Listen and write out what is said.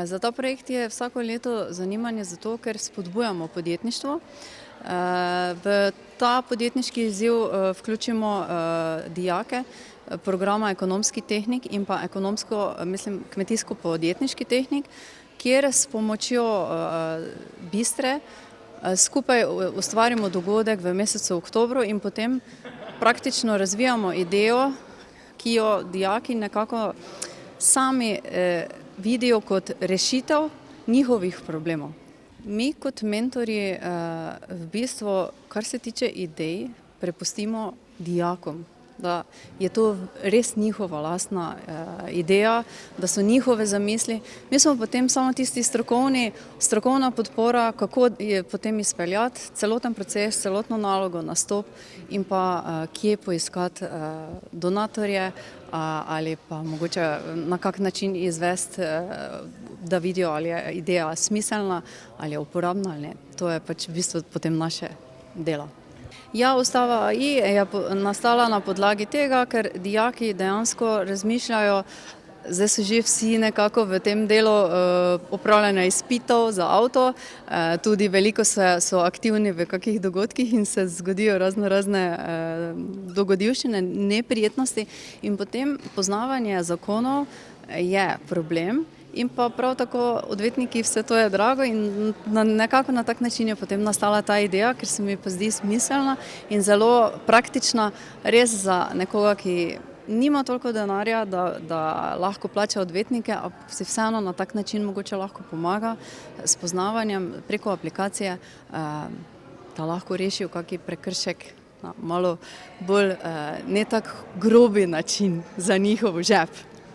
Za ta projekt je vsako leto zanimanje zato, ker spodbujamo podjetništvo. V ta podjetniški izziv vključimo dijake programa ekonomski tehnik in pa kmetijsko-podjetniški tehnik, kjer s pomočjo Bistre skupaj ustvarimo dogodek v mesecu oktobru in potem praktično razvijamo idejo, ki jo dijaki nekako sami vidijo kot rešitev njihovih problemov. Mi kot mentorji v bistvu, kar se tiče idej, prepustimo dijakom, da je to res njihova lastna ideja, da so njihove zamisli. Mi smo potem samo tisti strokovna podpora, kako je potem izpeljati celoten proces, celotno nalogo, nastop in pa kje poiskati donatorje ali pa mogoče na kak način izvesti, da vidijo, ali je ideja smiselna, ali je uporabna ali ne. To je pač v bistvu potem naše delo. Ja, Ustava AI je nastala na podlagi tega, ker dijaki dejansko razmišljajo, zdaj so že vsi nekako v tem delu opravljanja izpitov za avto, tudi veliko so aktivni v kakih dogodkih in se zgodijo razne dogodivščine, neprijetnosti in potem poznavanje zakonov je problem. In pa prav tako odvetniki, vse to je drago in nekako na tak način je potem nastala ta ideja, ker se mi pa zdi smiselna in zelo praktična, res za nekoga, ki nima toliko denarja, da lahko plača odvetnike, a si vseeno na tak način mogoče lahko pomaga s poznavanjem preko aplikacije, da lahko rešijo kaki prekršek na malo bolj ne tak grobi način za njihov žep.